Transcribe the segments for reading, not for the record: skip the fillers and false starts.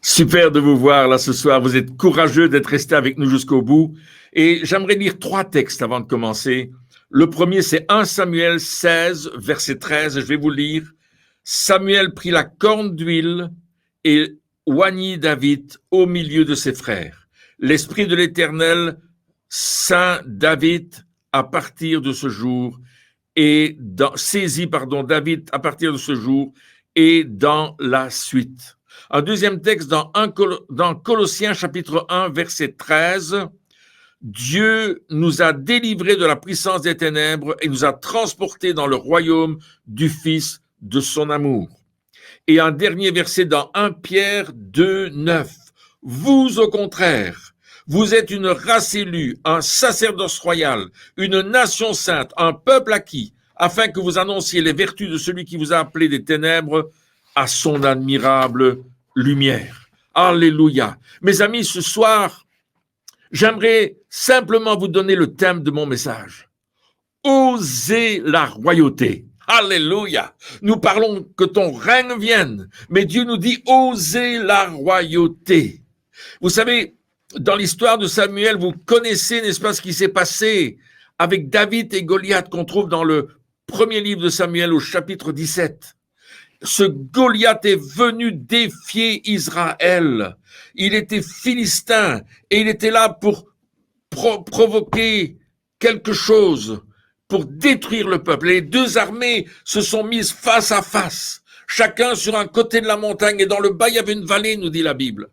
Super de vous voir là ce soir. Vous êtes courageux d'être resté avec nous jusqu'au bout. Et j'aimerais lire 3 textes avant de commencer. Le premier, c'est 1 Samuel 16, verset 13. Je vais vous lire. Samuel prit la corne d'huile et oignit David au milieu de ses frères. L'Esprit de l'Éternel ceint David à partir de ce jour saisit David à partir de ce jour et dans la suite. Un deuxième texte dans Colossiens chapitre 1 verset 13, Dieu nous a délivrés de la puissance des ténèbres et nous a transportés dans le royaume du Fils de son amour. Et un dernier verset dans 1 Pierre 2, 9, vous au contraire, vous êtes une race élue, un sacerdoce royal, une nation sainte, un peuple acquis, afin que vous annonciez les vertus de celui qui vous a appelé des ténèbres à son admirable lumière. Alléluia. Mes amis, ce soir, j'aimerais simplement vous donner le thème de mon message. Osez la royauté. Alléluia. Nous parlons que ton règne vienne, mais Dieu nous dit osez la royauté. Vous savez, dans l'histoire de Samuel, vous connaissez, n'est-ce pas, ce qui s'est passé avec David et Goliath qu'on trouve dans le premier livre de Samuel au chapitre 17. Ce Goliath est venu défier Israël. Il était philistin et il était là pour provoquer quelque chose, pour détruire le peuple. Les deux armées se sont mises face à face, chacun sur un côté de la montagne, et dans le bas, il y avait une vallée, nous dit la Bible.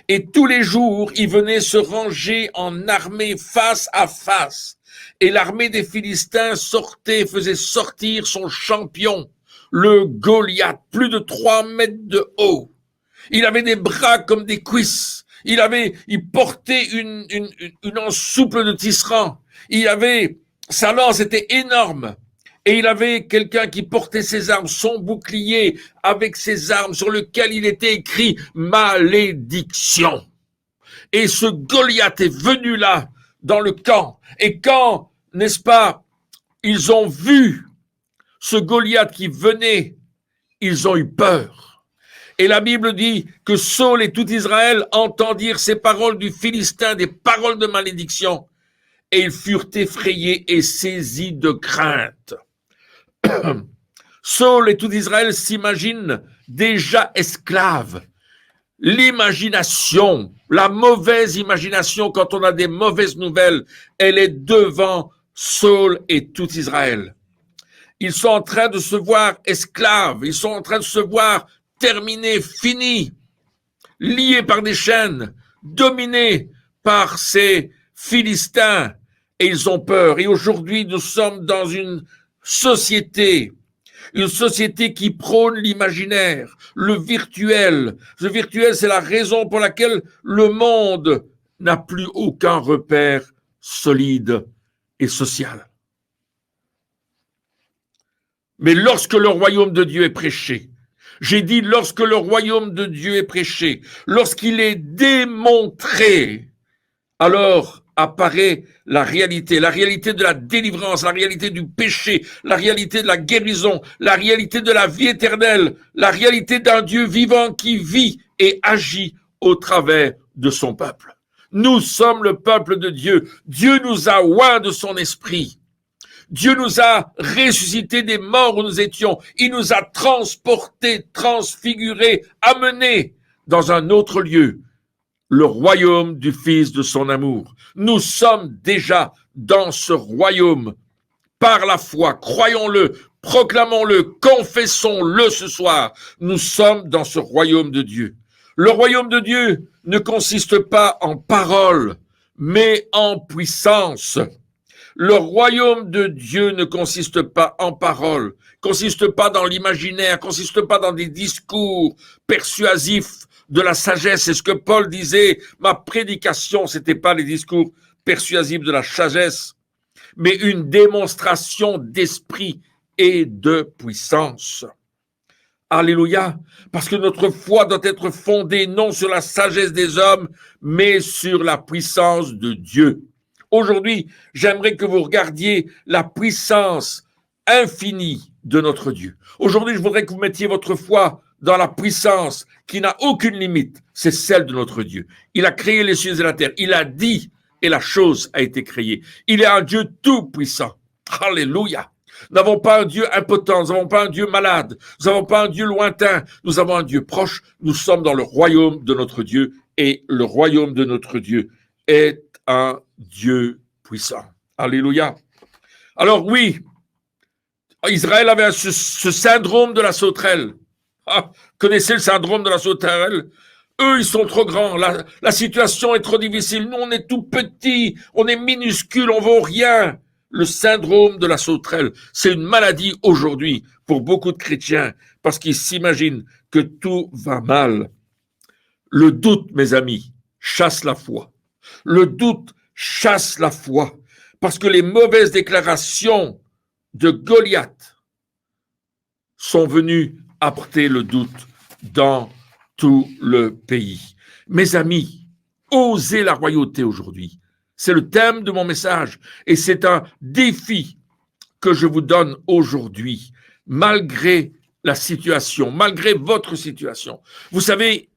Et tous les jours, ils venaient se ranger en armée face à face. Et l'armée des Philistins faisait sortir son champion, le Goliath, plus de 3 mètres de haut. Il avait des bras comme des cuisses. Il portait une ensouple de tisserand. Sa lance était énorme. Et il avait quelqu'un qui portait ses armes, son bouclier avec ses armes sur lequel il était écrit malédiction. Et ce Goliath est venu là, dans le camp. Et quand, n'est-ce pas, ils ont vu ce Goliath qui venait, ils ont eu peur. Et la Bible dit que Saul et tout Israël entendirent ces paroles du Philistin, des paroles de malédiction, et ils furent effrayés et saisis de crainte. Saul et tout Israël s'imaginent déjà esclaves. L'imagination, la mauvaise imagination, quand on a des mauvaises nouvelles, elle est devant Saul et tout Israël. Ils sont en train de se voir esclaves, ils sont en train de se voir terminés, finis, liés par des chaînes, dominés par ces Philistins, et ils ont peur. Et aujourd'hui, nous sommes dans une société qui prône l'imaginaire, le virtuel. Le virtuel, c'est la raison pour laquelle le monde n'a plus aucun repère solide et social. Mais lorsque le royaume de Dieu est prêché, j'ai dit lorsque le royaume de Dieu est prêché, lorsqu'il est démontré, alors apparaît la réalité de la délivrance, la réalité du péché, la réalité de la guérison, la réalité de la vie éternelle, la réalité d'un Dieu vivant qui vit et agit au travers de son peuple. Nous sommes le peuple de Dieu. Dieu nous a oints de son esprit. Dieu nous a ressuscités des morts où nous étions. Il nous a transportés, transfigurés, amenés dans un autre lieu, le royaume du Fils de son amour. Nous sommes déjà dans ce royaume par la foi. Croyons-le, proclamons-le, confessons-le ce soir. Nous sommes dans ce royaume de Dieu. Le royaume de Dieu ne consiste pas en paroles, mais en puissance. Le royaume de Dieu ne consiste pas en paroles, consiste pas dans l'imaginaire, consiste pas dans des discours persuasifs de la sagesse. C'est ce que Paul disait, ma prédication, c'était pas les discours persuasifs de la sagesse, mais une démonstration d'esprit et de puissance. Alléluia, parce que notre foi doit être fondée non sur la sagesse des hommes, mais sur la puissance de Dieu. Aujourd'hui, j'aimerais que vous regardiez la puissance infinie de notre Dieu. Aujourd'hui, je voudrais que vous mettiez votre foi dans la puissance qui n'a aucune limite, c'est celle de notre Dieu. Il a créé les cieux et la terre. Il a dit et la chose a été créée. Il est un Dieu tout-puissant. Alléluia. Nous n'avons pas un Dieu impotent, nous n'avons pas un Dieu malade, nous n'avons pas un Dieu lointain, nous avons un Dieu proche, nous sommes dans le royaume de notre Dieu et le royaume de notre Dieu est un Dieu puissant. Alléluia. Alors oui, Israël avait ce syndrome de la sauterelle. Connaissez le syndrome de la sauterelle? Eux, ils sont trop grands, la situation est trop difficile, nous on est tout petits, on est minuscules, on vaut rien. Le syndrome de la sauterelle, c'est une maladie aujourd'hui pour beaucoup de chrétiens parce qu'ils s'imaginent que tout va mal. Le doute, mes amis, chasse la foi. Le doute chasse la foi parce que les mauvaises déclarations de Goliath sont venues apporter le doute dans tout le pays. Mes amis, osez la royauté aujourd'hui. C'est le thème de mon message et c'est un défi que je vous donne aujourd'hui, malgré la situation, malgré votre situation. Vous savez,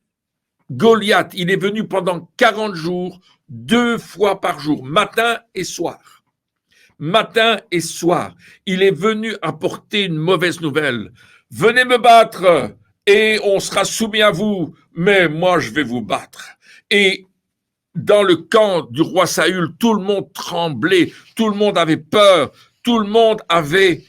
Goliath, il est venu pendant 40 jours, 2 fois par jour, matin et soir. Matin et soir, il est venu apporter une mauvaise nouvelle. Venez me battre et on sera soumis à vous, mais moi je vais vous battre. Et dans le camp du roi Saül, tout le monde tremblait, tout le monde avait peur, tout le monde avait...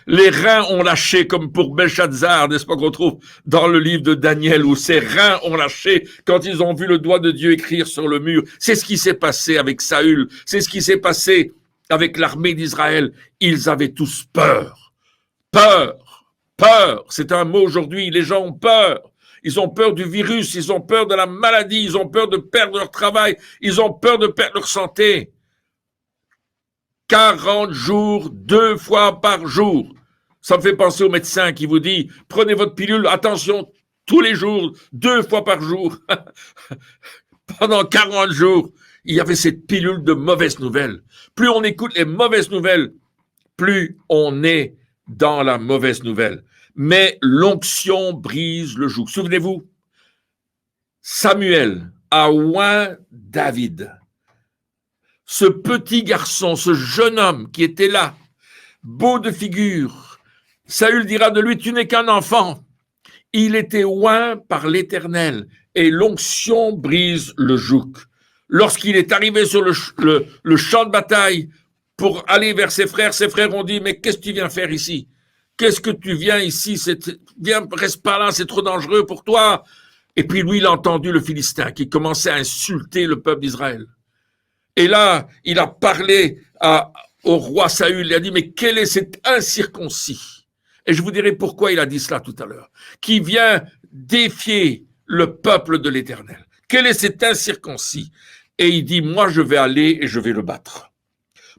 Les reins ont lâché, comme pour Belshazzar, n'est-ce pas qu'on trouve dans le livre de Daniel, où ses reins ont lâché quand ils ont vu le doigt de Dieu écrire sur le mur. C'est ce qui s'est passé avec Saül, c'est ce qui s'est passé avec l'armée d'Israël. Ils avaient tous peur. Peur, peur, c'est un mot aujourd'hui, les gens ont peur. Ils ont peur du virus, ils ont peur de la maladie, ils ont peur de perdre leur travail, ils ont peur de perdre leur santé. 40 jours, 2 fois par jour. Ça me fait penser au médecin qui vous dit, prenez votre pilule, attention, tous les jours, 2 fois par jour. Pendant 40 jours, il y avait cette pilule de mauvaises nouvelles. Plus on écoute les mauvaises nouvelles, plus on est dans la mauvaise nouvelle. Mais l'onction brise le joug. Souvenez-vous, Samuel a oint David. Ce petit garçon, ce jeune homme qui était là, beau de figure, Saül dira de lui, tu n'es qu'un enfant. Il était oint par l'Éternel et l'onction brise le joug. Lorsqu'il est arrivé sur le champ de bataille pour aller vers ses frères ont dit, mais qu'est-ce que tu viens faire ici? Qu'est-ce que tu viens ici? Viens, reste pas là, c'est trop dangereux pour toi. Et puis lui, il a entendu le Philistin qui commençait à insulter le peuple d'Israël. Et là, il a parlé au roi Saül, il a dit, mais quel est cet incirconcis? Et je vous dirai pourquoi il a dit cela tout à l'heure. Qui vient défier le peuple de l'Éternel. Quel est cet incirconcis? Et il dit, moi je vais aller et je vais le battre.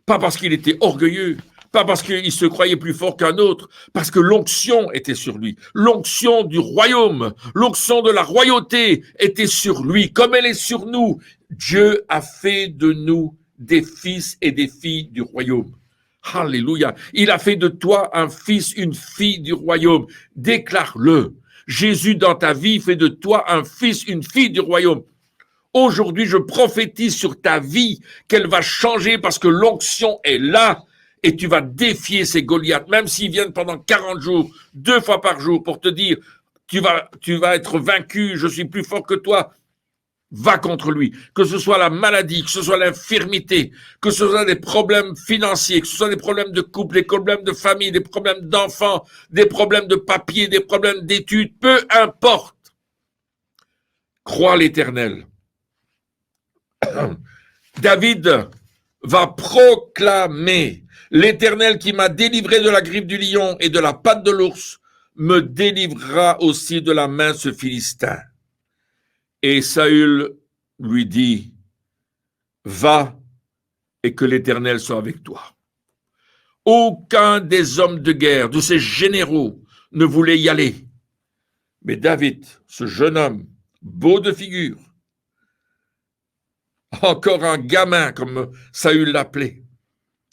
Pas parce qu'il était orgueilleux, pas parce qu'il se croyait plus fort qu'un autre, parce que l'onction était sur lui. L'onction du royaume, l'onction de la royauté était sur lui, comme elle est sur nous. Dieu a fait de nous des fils et des filles du royaume. Alléluia. Il a fait de toi un fils, une fille du royaume. Déclare-le. Jésus dans ta vie fait de toi un fils, une fille du royaume. Aujourd'hui, je prophétise sur ta vie qu'elle va changer parce que l'onction est là et tu vas défier ces Goliaths, même s'ils viennent pendant 40 jours, 2 fois par jour pour te dire, tu vas être vaincu, je suis plus fort que toi. Va contre lui, que ce soit la maladie, que ce soit l'infirmité, que ce soit des problèmes financiers, que ce soit des problèmes de couple, des problèmes de famille, des problèmes d'enfants, des problèmes de papier, des problèmes d'études, peu importe. Crois l'Éternel. David va proclamer, l'Éternel qui m'a délivré de la griffe du lion et de la patte de l'ours me délivrera aussi de la main ce Philistin. Et Saül lui dit, va et que l'Éternel soit avec toi. Aucun des hommes de guerre, de ces généraux, ne voulait y aller. Mais David, ce jeune homme, beau de figure, encore un gamin comme Saül l'appelait,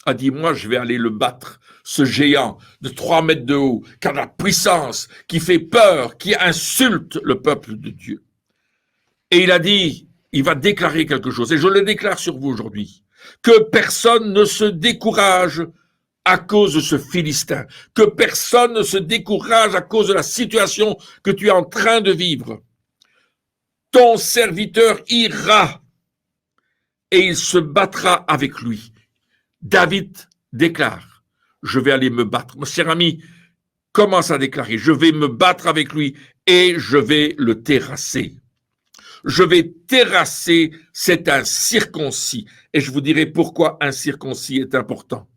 a dit, moi, je vais aller le battre, ce géant de 3 mètres de haut, qui a la puissance, qui fait peur, qui insulte le peuple de Dieu. Et il a dit, il va déclarer quelque chose, et je le déclare sur vous aujourd'hui, que personne ne se décourage à cause de ce Philistin, que personne ne se décourage à cause de la situation que tu es en train de vivre. Ton serviteur ira et il se battra avec lui. David déclare, je vais aller me battre. Mon cher ami, commence à déclarer, je vais me battre avec lui et je vais le terrasser. Je vais terrasser cet incirconcis. Et je vous dirai pourquoi incirconcis est important.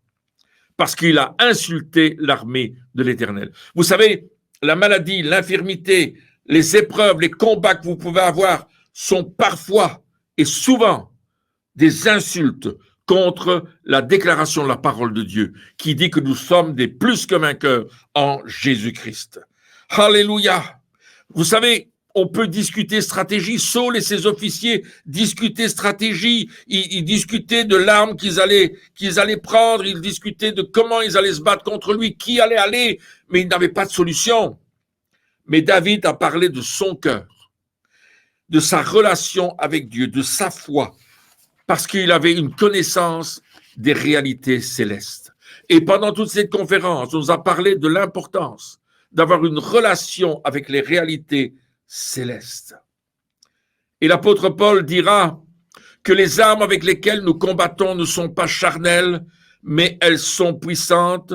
Parce qu'il a insulté l'armée de l'Éternel. Vous savez, la maladie, l'infirmité, les épreuves, les combats que vous pouvez avoir sont parfois et souvent des insultes contre la déclaration de la parole de Dieu qui dit que nous sommes des plus que vainqueurs en Jésus-Christ. Alléluia! Vous savez, on peut discuter stratégie. Saul et ses officiers discutaient stratégie. Ils discutaient de l'arme qu'ils allaient prendre. Ils discutaient de comment ils allaient se battre contre lui, qui allait aller. Mais ils n'avaient pas de solution. Mais David a parlé de son cœur, de sa relation avec Dieu, de sa foi, parce qu'il avait une connaissance des réalités célestes. Et pendant toute cette conférence, on nous a parlé de l'importance d'avoir une relation avec les réalités céleste. Et l'apôtre Paul dira que les armes avec lesquelles nous combattons ne sont pas charnelles, mais elles sont puissantes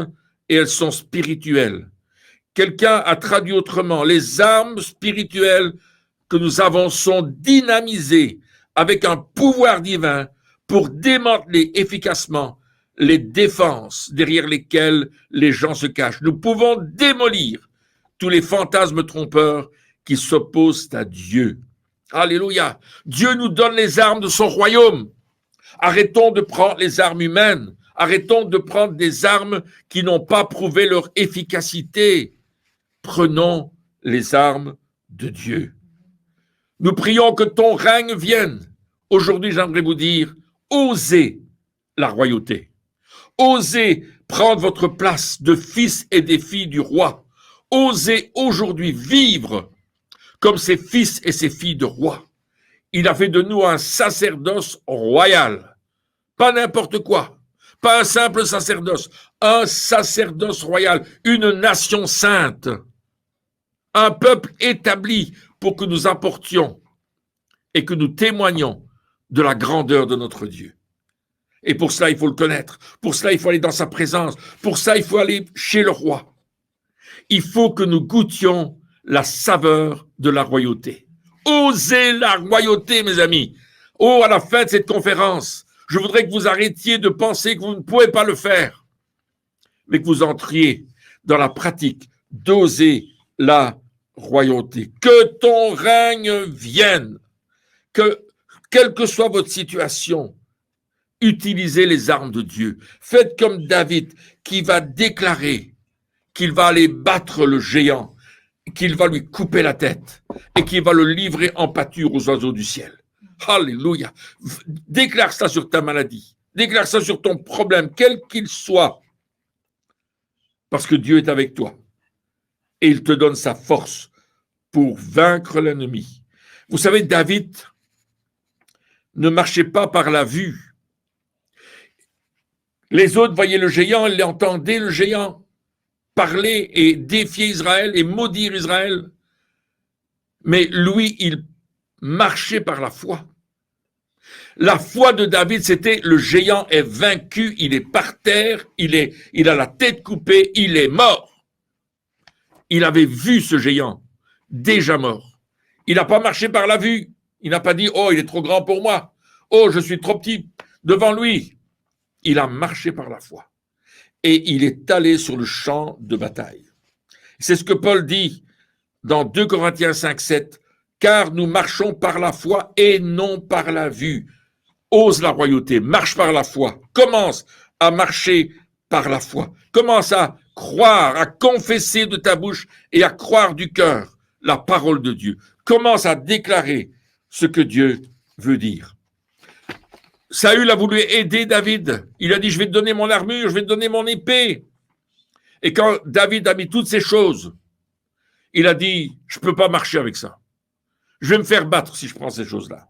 et elles sont spirituelles. Quelqu'un a traduit autrement, les armes spirituelles que nous avons sont dynamisées avec un pouvoir divin pour démanteler efficacement les défenses derrière lesquelles les gens se cachent. Nous pouvons démolir tous les fantasmes trompeurs qui s'opposent à Dieu. Alléluia. Dieu nous donne les armes de son royaume. Arrêtons de prendre les armes humaines. Arrêtons de prendre des armes qui n'ont pas prouvé leur efficacité. Prenons les armes de Dieu. Nous prions que ton règne vienne. Aujourd'hui, j'aimerais vous dire, osez la royauté. Osez prendre votre place de fils et des filles du roi. Osez aujourd'hui vivre comme ses fils et ses filles de roi. Il a fait de nous un sacerdoce royal. Pas n'importe quoi. Pas un simple sacerdoce. Un sacerdoce royal. Une nation sainte. Un peuple établi pour que nous apportions et que nous témoignions de la grandeur de notre Dieu. Et pour cela, il faut le connaître. Pour cela, il faut aller dans sa présence. Pour ça, il faut aller chez le roi. Il faut que nous goûtions la saveur de la royauté. Osez la royauté, mes amis. Oh, à la fin de cette conférence, je voudrais que vous arrêtiez de penser que vous ne pouvez pas le faire, mais que vous entriez dans la pratique d'oser la royauté. Que ton règne vienne, que, quelle que soit votre situation, utilisez les armes de Dieu. Faites comme David qui va déclarer qu'il va aller battre le géant, qu'il va lui couper la tête et qu'il va le livrer en pâture aux oiseaux du ciel. Alléluia. Déclare ça sur ta maladie. Déclare ça sur ton problème, quel qu'il soit. Parce que Dieu est avec toi. Et il te donne sa force pour vaincre l'ennemi. Vous savez, David ne marchait pas par la vue. Les autres voyaient le géant, ils entendaient le géant parler et défier Israël et maudire Israël. Mais lui, il marchait par la foi. La foi de David, c'était le géant est vaincu, il est par terre, il a la tête coupée, il est mort. Il avait vu ce géant, déjà mort. Il n'a pas marché par la vue. Il n'a pas dit, oh, il est trop grand pour moi. Oh, je suis trop petit devant lui. Il a marché par la foi. Et il est allé sur le champ de bataille. C'est ce que Paul dit dans 2 Corinthiens 5, 7. Car nous marchons par la foi et non par la vue. Ose la royauté, marche par la foi. Commence à marcher par la foi. Commence à croire, à confesser de ta bouche et à croire du cœur la parole de Dieu. Commence à déclarer ce que Dieu veut dire. Saül a voulu aider David. Il a dit, je vais te donner mon armure, je vais te donner mon épée. Et quand David a mis toutes ces choses, il a dit, je ne peux pas marcher avec ça. Je vais me faire battre si je prends ces choses-là.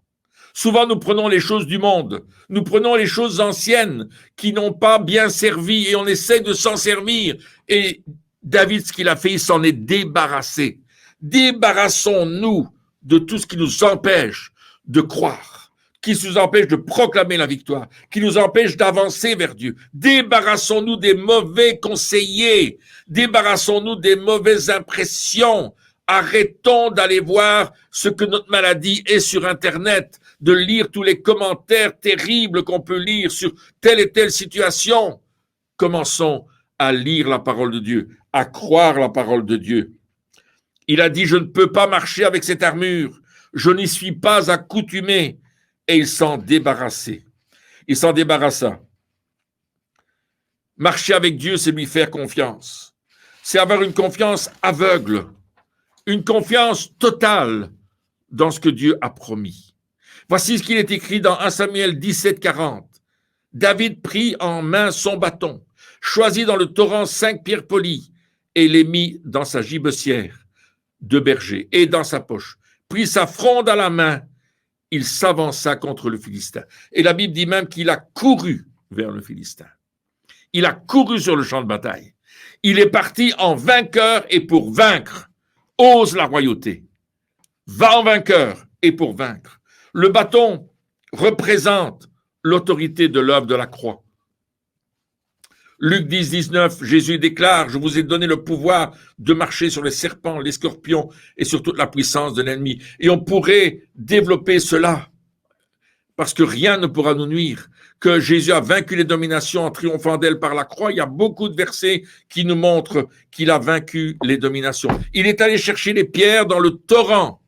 Souvent, nous prenons les choses du monde, nous prenons les choses anciennes qui n'ont pas bien servi et on essaie de s'en servir. Et David, ce qu'il a fait, il s'en est débarrassé. Débarrassons-nous de tout ce qui nous empêche de croire, qui nous empêche de proclamer la victoire, qui nous empêche d'avancer vers Dieu. Débarrassons-nous des mauvais conseillers, débarrassons-nous des mauvaises impressions. Arrêtons d'aller voir ce que notre maladie est sur Internet, de lire tous les commentaires terribles qu'on peut lire sur telle et telle situation. Commençons à lire la parole de Dieu, à croire la parole de Dieu. Il a dit, je ne peux pas marcher avec cette armure, je n'y suis pas accoutumé. Et il s'en débarrassait. Il s'en débarrassa. Marcher avec Dieu, c'est lui faire confiance. C'est avoir une confiance aveugle, une confiance totale dans ce que Dieu a promis. Voici ce qu'il est écrit dans 1 Samuel 17, 40. David prit en main son bâton, choisit dans le torrent 5 pierres polies et les mit dans sa gibecière de berger et dans sa poche, prit sa fronde à la main, il s'avança contre le Philistin. Et la Bible dit même qu'il a couru vers le Philistin. Il a couru sur le champ de bataille. Il est parti en vainqueur et pour vaincre. Ose la royauté. Va en vainqueur et pour vaincre. Le bâton représente l'autorité de l'œuvre de la croix. Luc 10, 19, Jésus déclare, je vous ai donné le pouvoir de marcher sur les serpents, les scorpions et sur toute la puissance de l'ennemi. Et on pourrait développer cela parce que rien ne pourra nous nuire, que Jésus a vaincu les dominations en triomphant d'elles par la croix. Il y a beaucoup de versets qui nous montrent qu'il a vaincu les dominations. Il est allé chercher les pierres dans le torrent.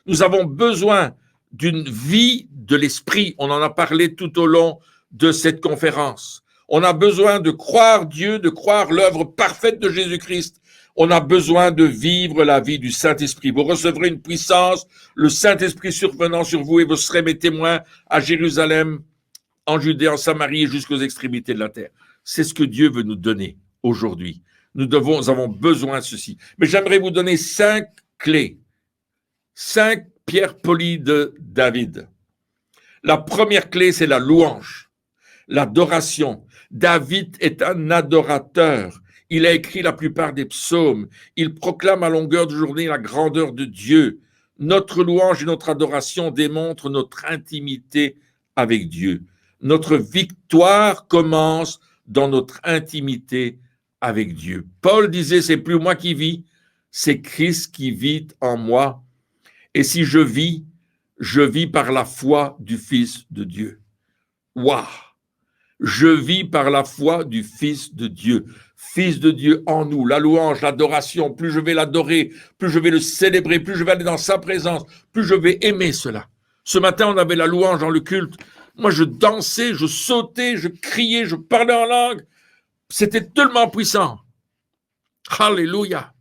Nous avons besoin d'une vie de l'esprit. On en a parlé tout au long de cette conférence. On a besoin de croire Dieu, de croire l'œuvre parfaite de Jésus-Christ. On a besoin de vivre la vie du Saint-Esprit. Vous recevrez une puissance, le Saint-Esprit survenant sur vous et vous serez mes témoins à Jérusalem, en Judée, en Samarie et jusqu'aux extrémités de la terre. C'est ce que Dieu veut nous donner aujourd'hui. Nous avons besoin de ceci. Mais j'aimerais vous donner 5 clés, 5 pierres polies de David. La première clé, c'est la louange, l'adoration. David est un adorateur. Il a écrit la plupart des psaumes. Il proclame à longueur de journée la grandeur de Dieu. Notre louange et notre adoration démontrent notre intimité avec Dieu. Notre victoire commence dans notre intimité avec Dieu. Paul disait, c'est plus moi qui vis, c'est Christ qui vit en moi. Et si je vis par la foi du Fils de Dieu. Waouh! Je vis par la foi du Fils de Dieu. Fils de Dieu en nous, la louange, l'adoration, plus je vais l'adorer, plus je vais le célébrer, plus je vais aller dans sa présence, plus je vais aimer cela. Ce matin, on avait la louange dans le culte. Moi, je dansais, je sautais, je criais, je parlais en langue. C'était tellement puissant. Alléluia.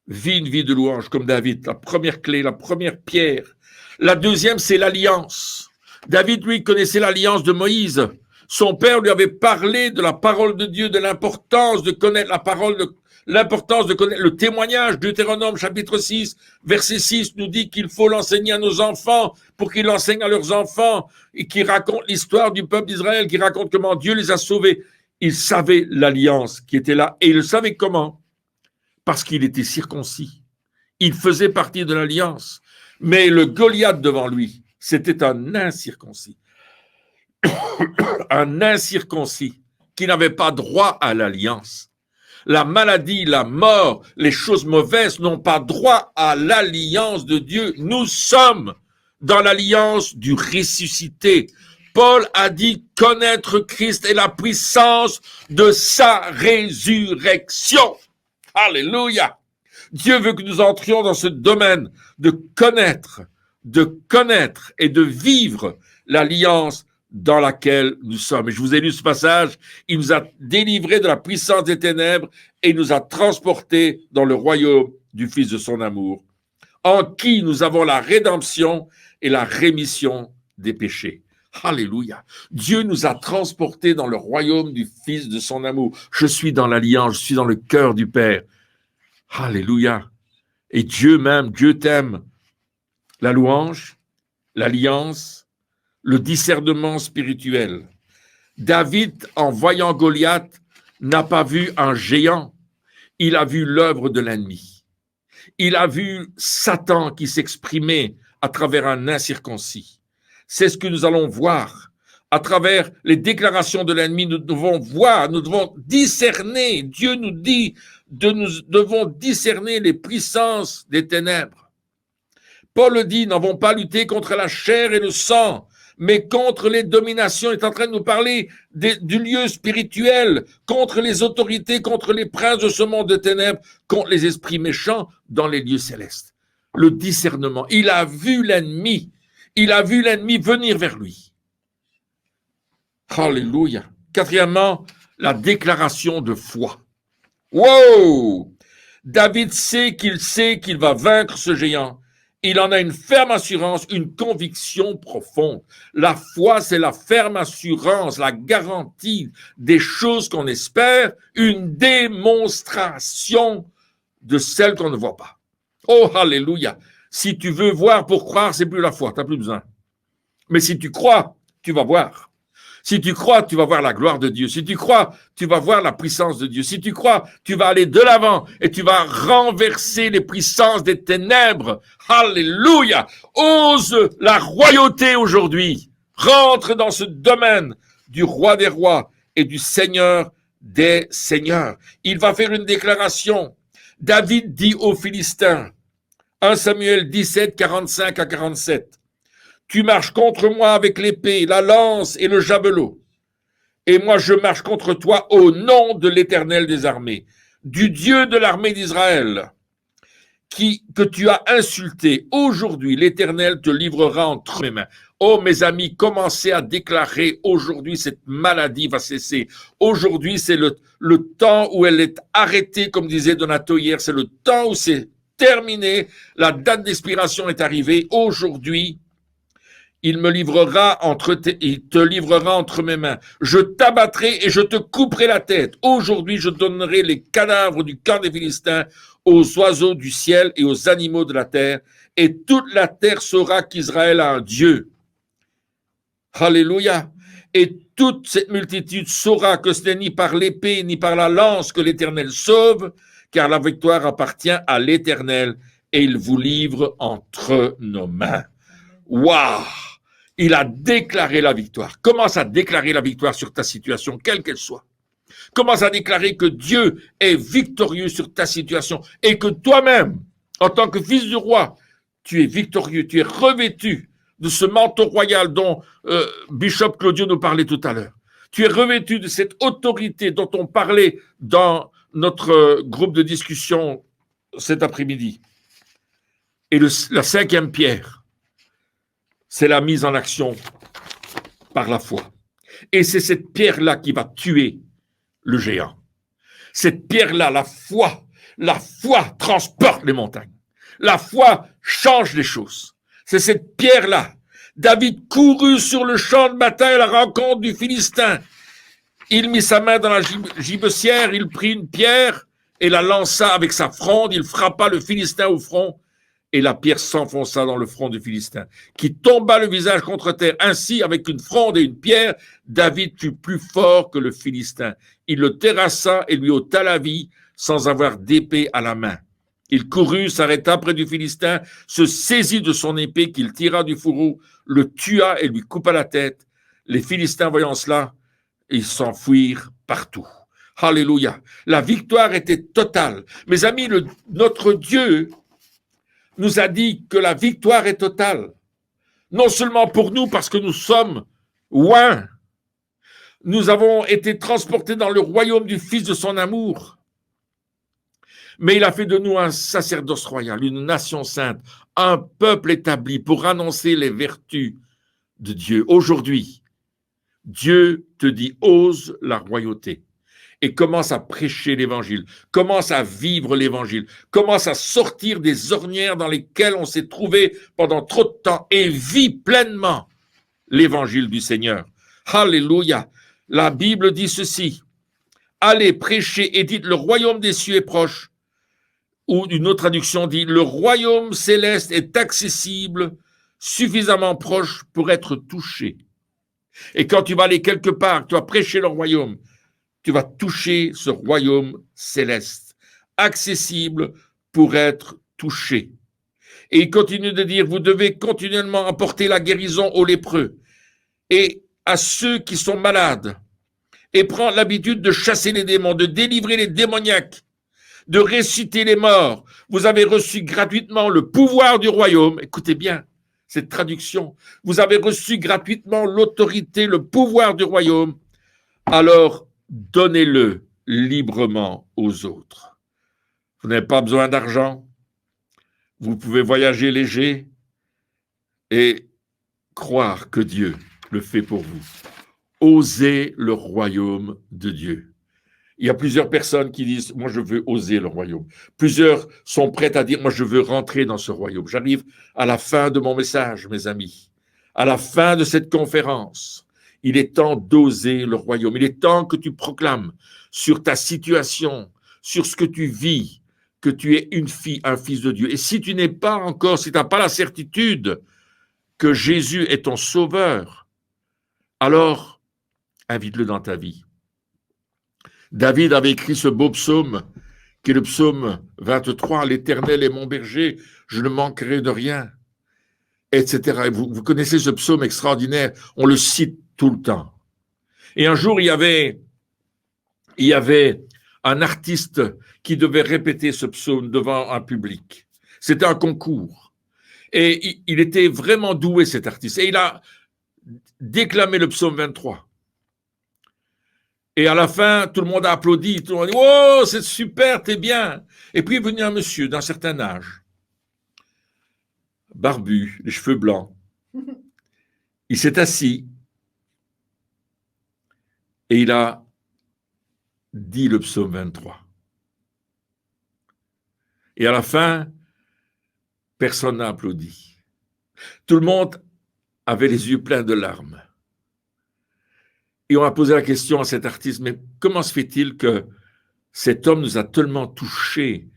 Vis une vie de louange comme David, la première clé, la première pierre. La deuxième, c'est l'alliance. David, lui, connaissait l'alliance de Moïse. Son père lui avait parlé de la parole de Dieu, de l'importance de connaître la parole, l'importance de connaître le témoignage. Deutéronome chapitre 6, verset 6 nous dit qu'il faut l'enseigner à nos enfants pour qu'ils l'enseignent à leurs enfants et qui raconte l'histoire du peuple d'Israël, qui raconte comment Dieu les a sauvés. Il savait l'alliance qui était là et il savait comment. Parce qu'il était circoncis. Il faisait partie de l'alliance. Mais le Goliath devant lui, c'était un incirconcis. Un incirconcis qui n'avait pas droit à l'alliance. La maladie, la mort, les choses mauvaises n'ont pas droit à l'alliance de Dieu. Nous sommes dans l'alliance du ressuscité. Paul a dit connaître Christ et la puissance de sa résurrection. Alléluia. Dieu veut que nous entrions dans ce domaine de connaître et de vivre l'alliance dans laquelle nous sommes. Et je vous ai lu ce passage, il nous a délivrés de la puissance des ténèbres et il nous a transportés dans le royaume du Fils de son amour, en qui nous avons la rédemption et la rémission des péchés. Alléluia. Dieu nous a transportés dans le royaume du Fils de son amour. Je suis dans l'alliance, je suis dans le cœur du Père. Alléluia. Et Dieu même, Dieu t'aime. La louange, l'alliance, le discernement spirituel. David, en voyant Goliath, n'a pas vu un géant, il a vu l'œuvre de l'ennemi. Il a vu Satan qui s'exprimait à travers un incirconcis. C'est ce que nous allons voir. À travers les déclarations de l'ennemi, nous devons voir, nous devons discerner. Dieu nous dit nous devons discerner les puissances des ténèbres. Paul dit, n'avons pas lutté contre la chair et le sang, mais contre les dominations. Il est en train de nous parler du lieu spirituel, contre les autorités, contre les princes de ce monde de ténèbres, contre les esprits méchants dans les lieux célestes. Le discernement. Il a vu l'ennemi. Il a vu l'ennemi venir vers lui. Alléluia. Quatrièmement, la déclaration de foi. Wow! David sait qu'il va vaincre ce géant. Il en a une ferme assurance, une conviction profonde. La foi, c'est la ferme assurance, la garantie des choses qu'on espère, une démonstration de celles qu'on ne voit pas. Oh, alléluia! Si tu veux voir pour croire, c'est plus la foi, tu n'as plus besoin. Mais si tu crois, tu vas voir. Si tu crois, tu vas voir la gloire de Dieu. Si tu crois, tu vas voir la puissance de Dieu. Si tu crois, tu vas aller de l'avant et tu vas renverser les puissances des ténèbres. Alléluia! Ose la royauté aujourd'hui. Rentre dans ce domaine du roi des rois et du seigneur des seigneurs. Il va faire une déclaration. David dit aux Philistins, 1 Samuel 17, 45 à 47. Tu marches contre moi avec l'épée, la lance et le javelot. Et moi, je marche contre toi au nom de l'Éternel des armées, du Dieu de l'armée d'Israël, que tu as insulté. Aujourd'hui, l'Éternel te livrera entre mes mains. Oh, mes amis, commencez à déclarer aujourd'hui cette maladie va cesser. Aujourd'hui, c'est le temps où elle est arrêtée, comme disait Donato hier. C'est le temps où c'est terminé. La date d'expiration est arrivée. Aujourd'hui, il te livrera entre mes mains. Je t'abattrai et je te couperai la tête. Aujourd'hui, je donnerai les cadavres du camp des Philistins aux oiseaux du ciel et aux animaux de la terre. Et toute la terre saura qu'Israël a un Dieu. Alléluia. Et toute cette multitude saura que ce n'est ni par l'épée ni par la lance que l'Éternel sauve, car la victoire appartient à l'Éternel et il vous livre entre nos mains. Waouh! Il a déclaré la victoire. Commence à déclarer la victoire sur ta situation, quelle qu'elle soit. Commence à déclarer que Dieu est victorieux sur ta situation et que toi-même, en tant que fils du roi, tu es victorieux, tu es revêtu de ce manteau royal dont Bishop Claudio nous parlait tout à l'heure. Tu es revêtu de cette autorité dont on parlait dans notre groupe de discussion cet après-midi. Et la cinquième pierre, c'est la mise en action par la foi. Et c'est cette pierre-là qui va tuer le géant. Cette pierre-là, la foi transporte les montagnes. La foi change les choses. C'est cette pierre-là. David courut sur le champ de bataille à la rencontre du Philistin. Il mit sa main dans la gibecière, il prit une pierre et la lança avec sa fronde. Il frappa le Philistin au front. Et la pierre s'enfonça dans le front du Philistin, qui tomba le visage contre terre. Ainsi, avec une fronde et une pierre, David fut plus fort que le Philistin. Il le terrassa et lui ôta la vie, sans avoir d'épée à la main. Il courut, s'arrêta près du Philistin, se saisit de son épée qu'il tira du fourreau, le tua et lui coupa la tête. Les Philistins, voyant cela, ils s'enfuirent partout. Alléluia. La victoire était totale. Mes amis, notre Dieu nous a dit que la victoire est totale. Non seulement pour nous, parce que nous sommes oints. Nous avons été transportés dans le royaume du Fils de son amour. Mais il a fait de nous un sacerdoce royal, une nation sainte, un peuple établi pour annoncer les vertus de Dieu. Aujourd'hui, Dieu te dit, ose la royauté. Et commence à prêcher l'évangile, commence à vivre l'évangile, commence à sortir des ornières dans lesquelles on s'est trouvé pendant trop de temps et vit pleinement l'évangile du Seigneur. Alléluia. La Bible dit ceci. Allez, prêchez et dites, le royaume des cieux est proche. Ou une autre traduction dit, le royaume céleste est accessible, suffisamment proche pour être touché. Et quand tu vas aller quelque part, tu vas prêcher le royaume, tu vas toucher ce royaume céleste, accessible pour être touché. Et il continue de dire, vous devez continuellement apporter la guérison aux lépreux et à ceux qui sont malades, et prendre l'habitude de chasser les démons, de délivrer les démoniaques, de ressusciter les morts. Vous avez reçu gratuitement le pouvoir du royaume. Écoutez bien cette traduction. Vous avez reçu gratuitement l'autorité, le pouvoir du royaume. Alors, donnez-le librement aux autres. Vous n'avez pas besoin d'argent. Vous pouvez voyager léger et croire que Dieu le fait pour vous. Osez le royaume de Dieu. Il y a plusieurs personnes qui disent, moi je veux oser le royaume. Plusieurs sont prêts à dire, moi je veux rentrer dans ce royaume. J'arrive à la fin de mon message, mes amis. À la fin de cette conférence, il est temps d'oser le royaume. Il est temps que tu proclames sur ta situation, sur ce que tu vis, que tu es une fille, un fils de Dieu. Et si tu n'es pas encore, si tu n'as pas la certitude que Jésus est ton sauveur, alors invite-le dans ta vie. David avait écrit ce beau psaume, qui est le psaume 23, « L'Éternel est mon berger, je ne manquerai de rien », etc. Et vous connaissez ce psaume extraordinaire, on le cite tout le temps. Et un jour, il y avait un artiste qui devait répéter ce psaume devant un public. C'était un concours. Et il était vraiment doué, cet artiste. Et il a déclamé le psaume 23. Et à la fin, tout le monde a applaudi, tout le monde a dit « Oh, c'est super, t'es bien !» Et puis est venu un monsieur d'un certain âge, barbu, les cheveux blancs. Il s'est assis et il a dit le psaume 23. Et à la fin, personne n'a applaudi. Tout le monde avait les yeux pleins de larmes. Et on a posé la question à cet artiste, mais comment se fait-il que cet homme nous a tellement touchés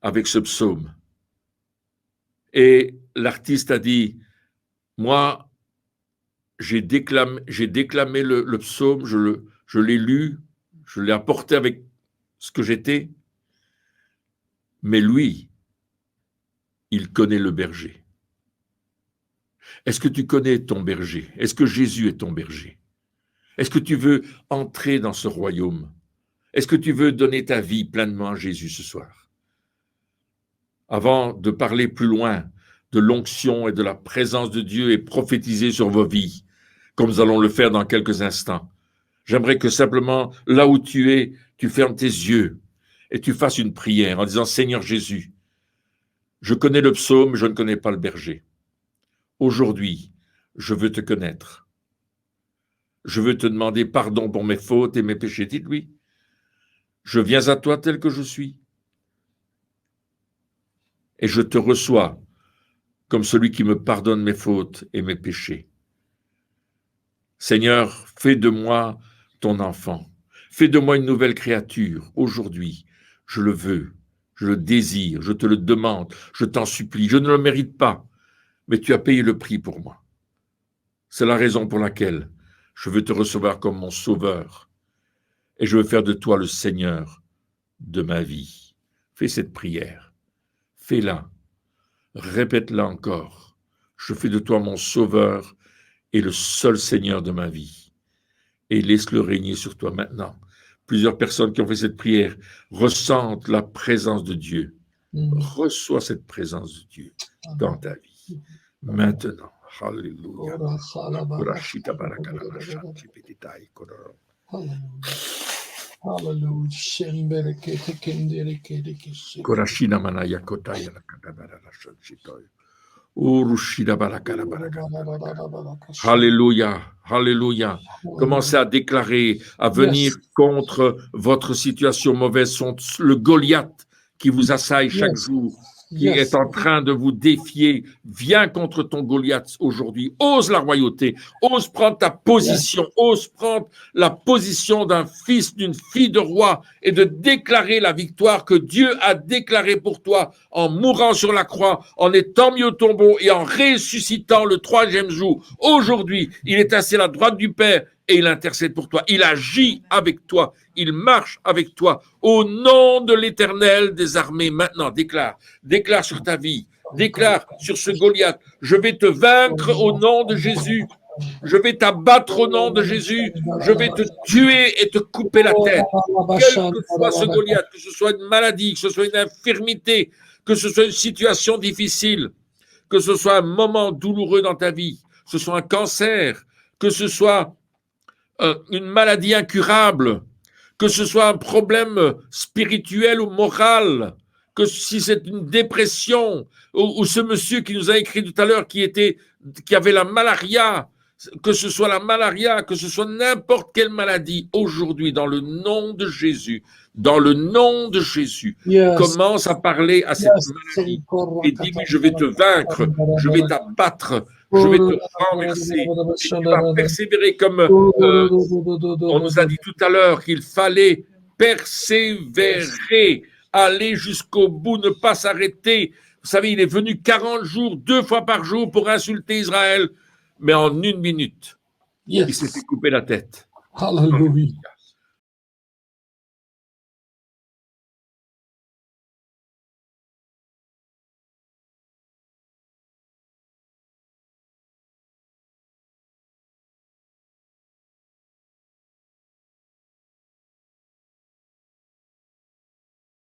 avec ce psaume? Et l'artiste a dit, moi, j'ai déclamé le psaume, je l'ai lu, je l'ai apporté avec ce que j'étais, mais lui, il connaît le berger. Est-ce que tu connais ton berger? Est-ce que Jésus est ton berger? Est-ce que tu veux entrer dans ce royaume? Est-ce que tu veux donner ta vie pleinement à Jésus ce soir? Avant de parler plus loin de l'onction et de la présence de Dieu et prophétiser sur vos vies, comme nous allons le faire dans quelques instants, j'aimerais que simplement, là où tu es, tu fermes tes yeux et tu fasses une prière en disant « Seigneur Jésus, je connais le psaume, je ne connais pas le berger. Aujourd'hui, je veux te connaître. Je veux te demander pardon pour mes fautes et mes péchés. » Dites-lui, je viens à toi tel que je suis. Et je te reçois comme celui qui me pardonne mes fautes et mes péchés. Seigneur, fais de moi ton enfant. Fais de moi une nouvelle créature. Aujourd'hui, je le veux, je le désire, je te le demande, je t'en supplie. Je ne le mérite pas, mais tu as payé le prix pour moi. C'est la raison pour laquelle je veux te recevoir comme mon sauveur et je veux faire de toi le Seigneur de ma vie. Fais cette prière. Fais-la. Répète-la encore. Je fais de toi mon sauveur et le seul Seigneur de ma vie. Et laisse-le régner sur toi maintenant. Plusieurs personnes qui ont fait cette prière ressentent la présence de Dieu. Reçois cette présence de Dieu dans ta vie. Maintenant. Alléluia. Alléluia, alléluia. Commencez à déclarer, à venir contre votre situation mauvaise, le Goliath qui vous assaille chaque jour. qui est en train de vous défier, viens contre ton Goliath aujourd'hui. Ose la royauté, ose prendre ta position, ose prendre la position d'un fils, d'une fille de roi et de déclarer la victoire que Dieu a déclarée pour toi en mourant sur la croix, en étant mis au tombeau et en ressuscitant le 3e jour. Aujourd'hui, il est assis à la droite du Père et il intercède pour toi. Il agit avec toi. Il marche avec toi. Au nom de l'Éternel des armées, maintenant, déclare sur ta vie, déclare sur ce Goliath, je vais te vaincre au nom de Jésus. Je vais t'abattre au nom de Jésus. Je vais te tuer et te couper la tête. Quel que soit ce Goliath, que ce soit une maladie, que ce soit une infirmité, que ce soit une situation difficile, que ce soit un moment douloureux dans ta vie, que ce soit un cancer, que ce soit une maladie incurable, que ce soit un problème spirituel ou moral, que si c'est une dépression, ou ce monsieur qui nous a écrit tout à l'heure qui avait la malaria, que ce soit la malaria, que ce soit n'importe quelle maladie, aujourd'hui, dans le nom de Jésus, commence à parler à cette maladie et dis-lui, je vais te vaincre, je vais t'abattre, je vais te renverser, et tu vas persévérer comme on nous a dit tout à l'heure qu'il fallait persévérer, aller jusqu'au bout, ne pas s'arrêter. Vous savez, il est venu 40 jours, 2 fois par jour pour insulter Israël, mais en 1 minute, il s'est fait couper la tête. Hallelujah.